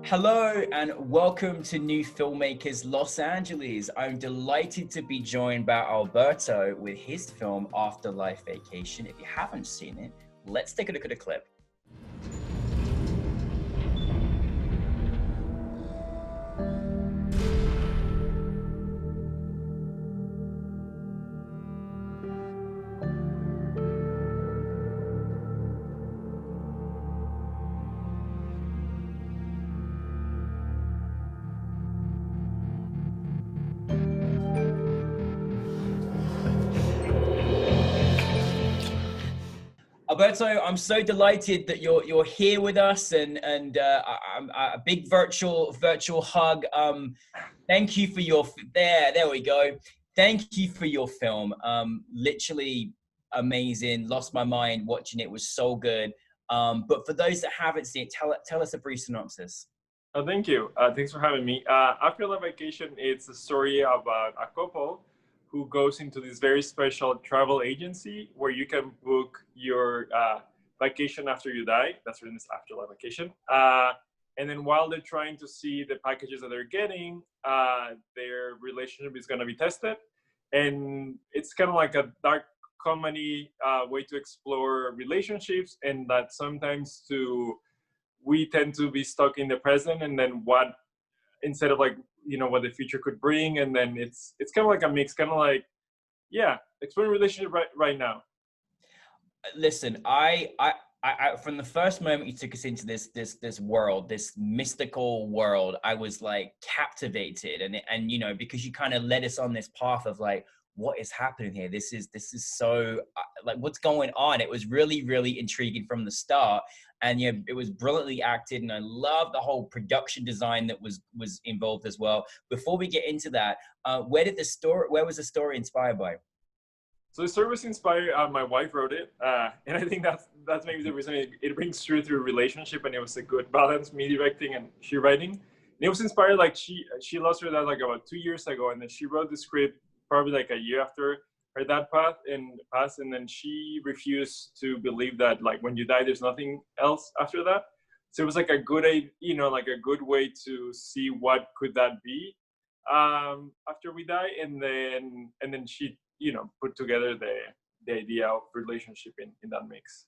Hello and welcome to New Filmmakers Los Angeles. I'm delighted to be joined by Alberto with his film Afterlife Vacation. If you haven't seen it, let's take a look at a clip. Alberto, I'm so delighted that you're here with us, and I'm a big virtual hug. Thank you for your there we go. Thank you for your film. Literally amazing. Lost my mind watching it. It was so good. But for those that haven't seen it, tell us a brief synopsis. Oh, thank you. Thanks for having me. Afterlife Vacation, it's a story about a couple who goes into this very special travel agency where you can book your vacation after you die. That's written as Afterlife Vacation. And then while they're trying to see the packages that they're getting, their relationship is going to be tested. And it's kind of like a dark comedy way to explore relationships, and that sometimes we tend to be stuck in the present, and then what, instead of like, what the future could bring. And then it's kind of like a mix, kind of like, exploring relationship right now. Listen, I from the first moment you took us into this world, this mystical world, I was like captivated, and because you kind of led us on this path of like, what is happening here? This is so like, what's going on? It was really intriguing from the start, and it was brilliantly acted, and I love the whole production design that was involved as well. Before we get into that, where was the story inspired by? So the story was inspired. My wife wrote it, and I think that's maybe the reason it rings true through relationship, and it was a good balance, me directing and she writing. And it was inspired, like she lost her dad like about 2 years ago, and then she wrote the script probably like a year after her dad passed, and then she refused to believe that like when you die there's nothing else after that. So it was like a good like a good way to see what could that be after we die, and then she put together the idea of relationship in that mix.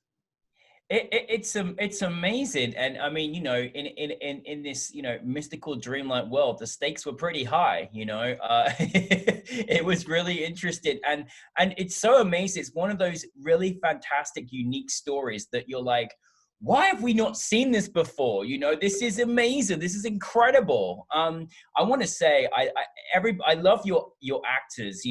It's amazing, and I mean, in this mystical dreamlike world, the stakes were pretty high. It was really interesting, and it's so amazing. It's one of those really fantastic, unique stories that you're like, why have we not seen this before? This is amazing. This is incredible. I want to say, I love your actors.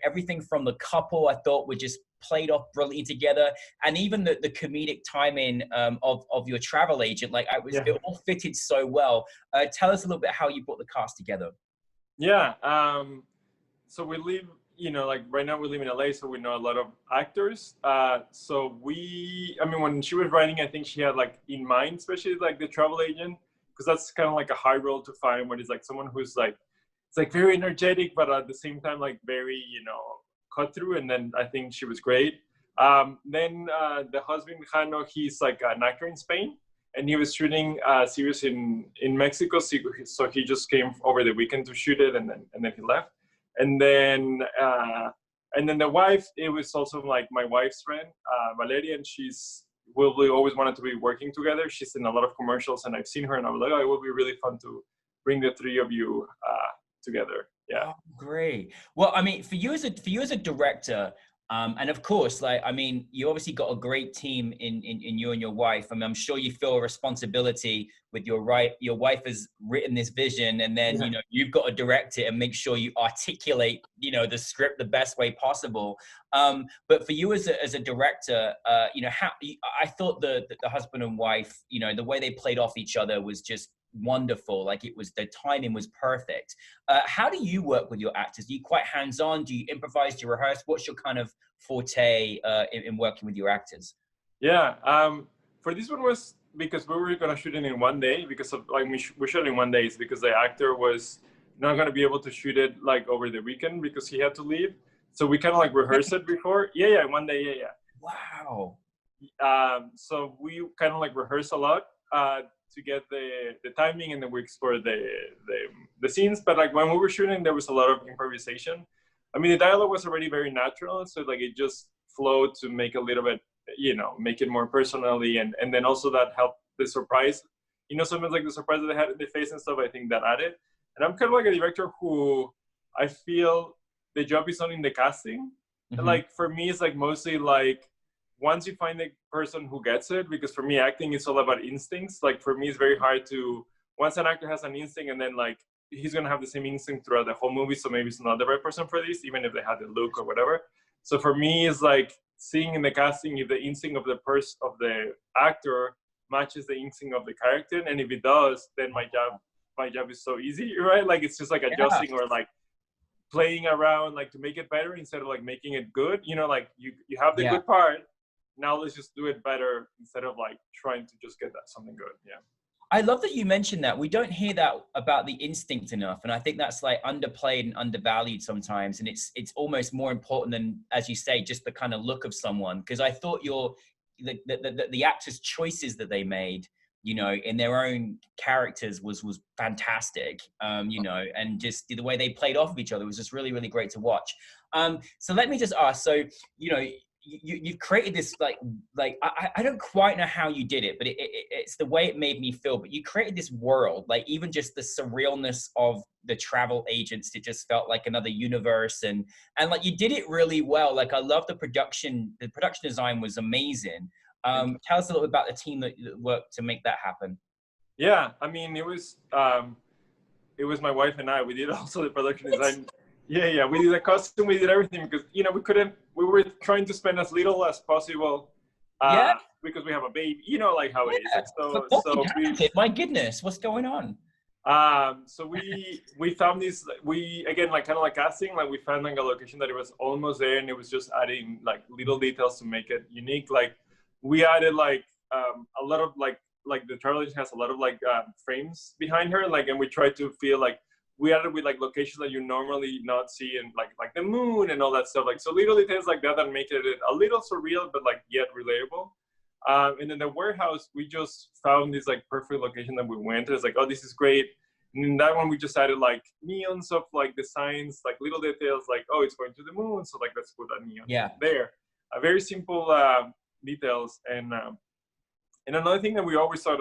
Everything from the couple I thought were just played off brilliantly together, and even the comedic timing of your travel agent, like it all fitted so well. Tell us a little bit how you put the cast together. So we live, like right now we live in LA, so we know a lot of actors. So when she was writing, I think she had like in mind, especially like the travel agent, because that's kind of like a high role to find, when it's like someone who's like, it's like very energetic, but at the same time like very cut through. And then I think she was great. Then the husband Jano, he's like an actor in Spain, and he was shooting a series in Mexico, so he just came over the weekend to shoot it, and then he left. And then the wife, it was also like my wife's friend, Valeria, and we always wanted to be working together. She's in a lot of commercials, and I've seen her, and I was like, oh, it would be really fun to bring the three of you together. Yeah. Oh, great. Well, I mean, for you as a director, and of course, like, I mean, you obviously got a great team in you and your wife. I mean, I'm sure you feel a responsibility with your wife has written this vision, and then, you've got to direct it and make sure you articulate, the script the best way possible. But for you as a director, how I thought the husband and wife, the way they played off each other was just wonderful. Like, the timing was perfect. How do you work with your actors? Are you quite hands-on? Do you improvise? Do you rehearse? What's your kind of forte in working with your actors? For this one was because we were gonna shoot it in one day, because of like we shot it in one day, because the actor was not gonna be able to shoot it like over the weekend because he had to leave. So we kind of like rehearsed it before. One day. Wow. So we kind of like rehearsed a lot. to get the timing, and then we explored the scenes. But like when we were shooting, there was a lot of improvisation. I mean, the dialogue was already very natural, so like it just flowed to make a little bit, make it more personally, and then also that helped the surprise. Sometimes like the surprise that they had in the face and stuff, I think that added. And I'm kind of like a director who I feel the job is not in the casting. And like for me, it's like mostly like once you find the person who gets it, because for me, acting is all about instincts. Like for me, it's very hard to, once an actor has an instinct and then like he's gonna have the same instinct throughout the whole movie, so maybe it's not the right person for this, even if they had the look or whatever. So for me, it's like seeing in the casting if the instinct of the actor matches the instinct of the character, and if it does, then my job is so easy, right? Like it's just like adjusting or like playing around like to make it better instead of like making it good. Like you have the good part, now let's just do it better instead of like trying to just get that something good. Yeah. I love that you mentioned that. We don't hear that about the instinct enough. And I think that's like underplayed and undervalued sometimes. And it's almost more important than, as you say, just the kind of look of someone. Because I thought the actors' choices that they made, in their own characters was fantastic, and just the way they played off of each other was just really, really great to watch. So let me just ask, so, you've created this, I don't quite know how you did it, but it's the way it made me feel, but you created this world, like even just the surrealness of the travel agents, it just felt like another universe, and like you did it really well. Like I love the production design was amazing. Tell us a little bit about the team that worked to make that happen. Yeah, I mean, it was my wife and I. We did also the production design. Yeah, we did the costume, we did everything because we were trying to spend as little as possible. Because we have a baby, like how it is. So my goodness, what's going on? So we found this. We again like kind of like casting. Like we found like a location that it was almost there, and it was just adding like little details to make it unique. Like we added like a lot of like the travel agent has a lot of like frames behind her, like, and we tried to feel like we added with like locations that you normally not see, and like the moon and all that stuff. Like so little details like that make it a little surreal, but like yet relatable. And then the warehouse, we just found this like perfect location that we went. It's like, oh, this is great. And in that one, we just added like neons of like the signs, like little details, like, oh, it's going to the moon. So like, let's put that neon there. Very simple details. And another thing that we always thought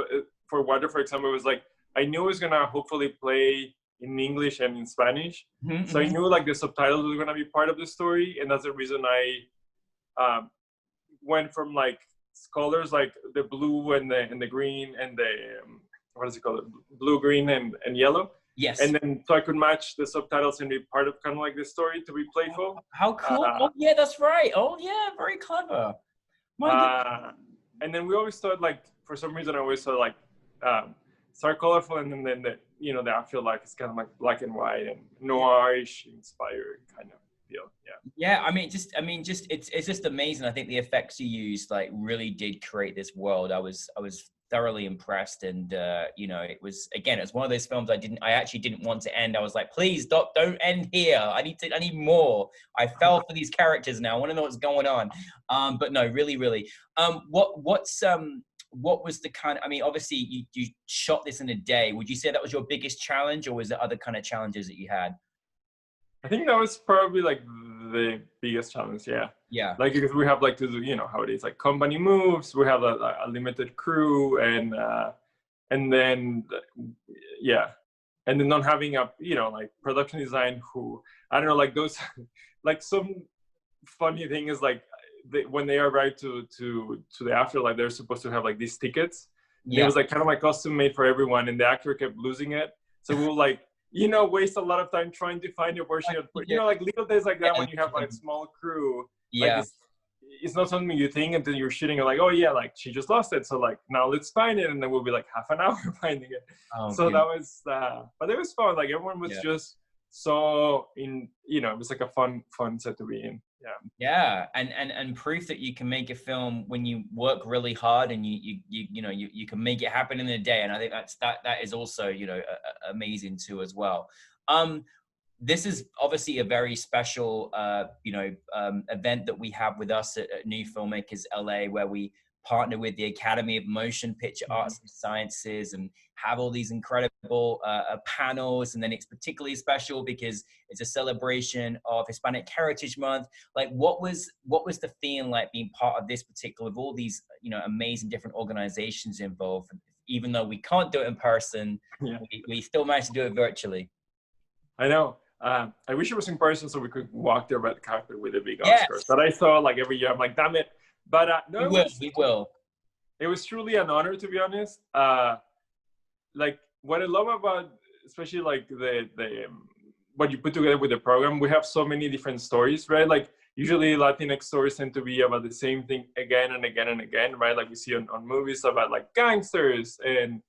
for Water, for example, was like, I knew it was going to hopefully play in English and in Spanish. So I knew like the subtitles were going to be part of the story. And that's the reason I went from like colors like the blue and the green and the what is it called, blue, green and yellow. Yes. And then so I could match the subtitles and be part of kind of like the story to be playful. How cool. Oh yeah, that's right. Oh yeah, very clever. And then we always thought like, for some reason I always thought like start colorful, and then the the afterlife is kind of like black and white and noirish inspired kind of deal. Yeah, I mean it's just amazing. I think the effects you used like really did create this world. I was thoroughly impressed, and it was one of those films I actually didn't want to end. I was like, please don't end here. I need more. I fell for these characters now. I want to know what's going on. But no, really what was the kind of, I mean, obviously you shot this in a day. Would you say that was your biggest challenge, or was there other kind of challenges that you had? I think that was probably like the biggest challenge. Yeah. Like because we have like to do, how it is, like company moves. We have a limited crew, and then not having a like production design who, I don't know, like those like some funny thing is like when they arrive to the afterlife, they're supposed to have like these tickets. Yeah. It was like kind of like custom made for everyone, and the actor kept losing it. So we were like, waste a lot of time trying to find a version of, like little things like that when you have like small crew. Yeah. Like it's not something you think until you're shooting. You're like, oh yeah, like she just lost it. So like, now let's find it. And then we'll be like half an hour finding it. So that was, but it was fun. Like everyone was just so in, it was like a fun set to be in. Yeah. And proof that you can make a film when you work really hard, and you can make it happen in a day. And I think that is also, amazing too as well. This is obviously a very special, event that we have with us at New Filmmakers LA, where we partner with the Academy of Motion Picture Arts and Sciences and have all these incredible panels. And then it's particularly special because it's a celebration of Hispanic Heritage Month. Like, what was the feeling like being part of this particular, of all these, you know, amazing different organizations involved? Even though we can't do it in person, we still managed to do it virtually. I know. I wish it was in person so we could walk the red carpet with the big Yes. Oscars that I saw like every year. I'm like, damn it. But no, we will. It was truly an honor, to be honest. Like, what I love about, especially like the what you put together with the program, we have so many different stories, right? Like, usually Latinx stories tend to be about the same thing again and again and again, right? Like we see on movies about like gangsters and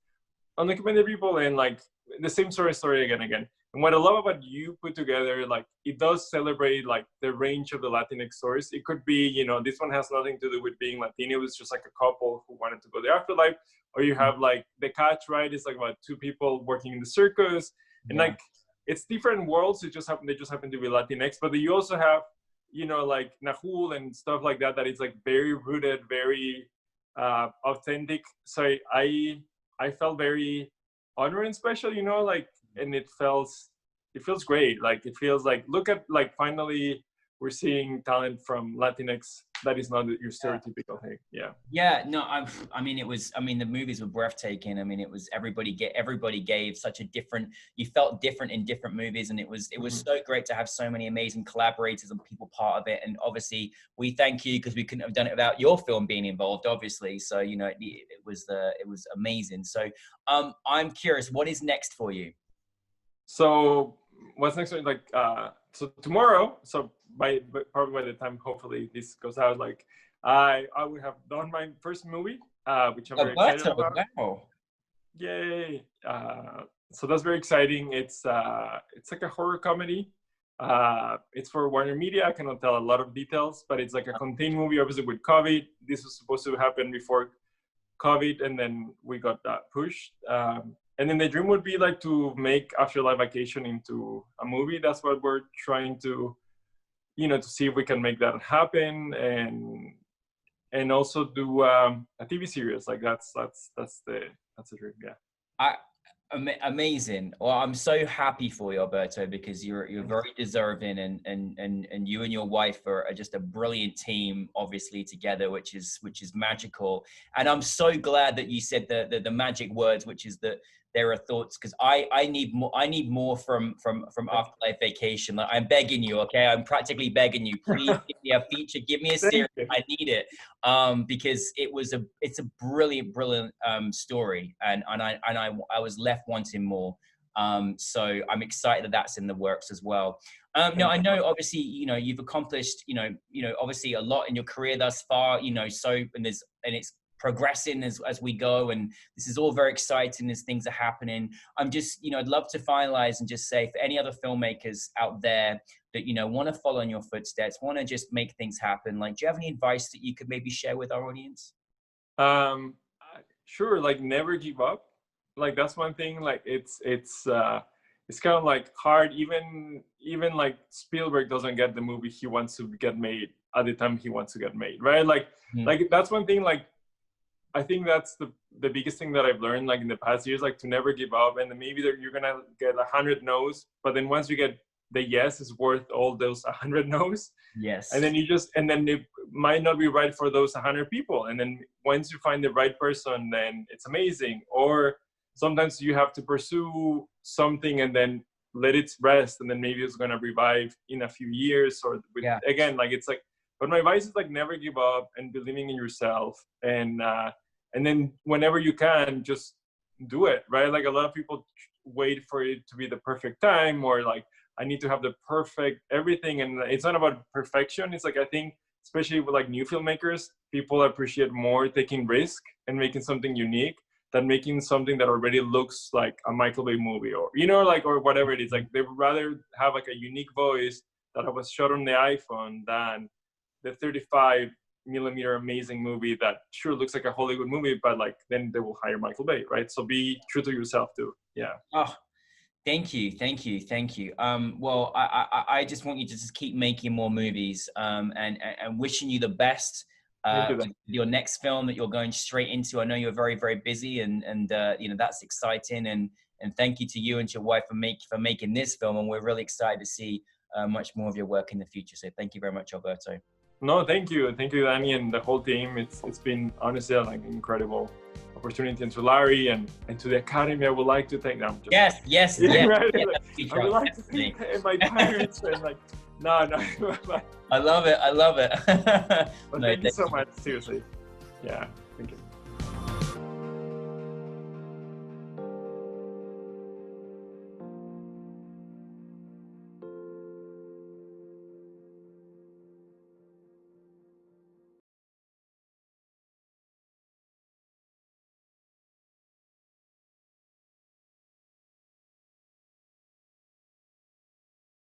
undocumented people, and like the same story again and again. And what I love about you put together, like, it does celebrate like the range of the Latinx stories. It could be, you know, this one has nothing to do with being Latino. It was just like a couple who wanted to go the afterlife. Or you have like The Catch, right? It's like about two people working in the circus. And like, it's different worlds. They just happen to be Latinx. But you also have, you know, like Nahul and stuff like that, that is like very rooted, very authentic. So I felt very honored and special, you know, like, and it feels great. Like, it feels like, look at, like, finally we're seeing talent from Latinx that is not your stereotypical thing. Yeah. No, I mean, the movies were breathtaking. I mean, it was, everybody gave such a different, you felt different in different movies. And it was so great to have so many amazing collaborators and people part of it. And obviously we thank you, because we couldn't have done it without your film being involved, obviously. So, you know, it was amazing. So I'm curious, what is next for you? So what's next? Like, so tomorrow, so probably by the time hopefully this goes out, like I would have done my first movie, which I'm very excited about. Wow. Yay! So that's very exciting. It's like a horror comedy. It's for Warner Media. I cannot tell a lot of details, but it's like a contained movie. Obviously, with COVID, this was supposed to happen before COVID, and then we got pushed. And then the dream would be like to make Afterlife Vacation into a movie. That's what we're trying to, you know, to see if we can make that happen, and also do a TV series. Like that's the dream. Yeah. Amazing. Well, I'm so happy for you, Alberto, because you're very deserving, and you and your wife are just a brilliant team, obviously, together, which is magical. And I'm so glad that you said the magic words, which is that there are thoughts, because I need more from Afterlife Vacation. Like, I'm begging you, okay? I'm practically begging you. Please give me a feature, give me a series. I need it. Because it's a brilliant story, and I was left wanting more. So I'm excited that that's in the works as well. No, I know obviously, you know, you've accomplished, you know, obviously a lot in your career thus far, you know, so, and it's progressing as we go, and this is all very exciting as things are happening. I'm just, you know, I'd love to finalize and just say, for any other filmmakers out there that, you know, want to follow in your footsteps, want to just make things happen, like, do you have any advice that you could maybe share with our audience? Sure. Like, never give up. Like, that's one thing. Like, it's kind of like hard. Even like Spielberg doesn't get the movie he wants to get made at the time he wants to get made, right? Like, like that's one thing. Like, I think that's the biggest thing that I've learned, like, in the past years, like, to never give up. And maybe you're gonna get 100 no's, but then once you get the yes, is worth all those 100 no's. Yes. And then it might not be right for those 100 people. And then once you find the right person, then it's amazing. Or sometimes you have to pursue something and then let it rest, and then maybe it's gonna revive in a few years. Or again, like, it's like, but my advice is like, never give up and believing in yourself, and then whenever you can, just do it, right? Like, a lot of people wait for it to be the perfect time, or like, I need to have the perfect everything. And it's not about perfection. It's like, I think, especially with like new filmmakers, people appreciate more taking risk and making something unique than making something that already looks like a Michael Bay movie, or, you know, like, or whatever it is. Like, they would rather have like a unique voice that was shot on the iPhone than the 35mm amazing movie that sure looks like a Hollywood movie, but like, then they will hire Michael Bay, right? So be true to yourself too. Yeah. Oh, thank you. Well, I just want you to just keep making more movies, and wishing you the best Thank you. your next film that you're going straight into. I know you're very, very busy, and you know, that's exciting. And thank you to you and your wife for making this film. And we're really excited to see much more of your work in the future. So thank you very much, Alberto. No, thank you, Danny, and the whole team. It's been honestly like an incredible opportunity, and to Larry and to the Academy. I would like to thank them. Yes. Right? Yeah, like, I would like to thank my parents and like. No. I love it. But thank you so much. Seriously. Yeah.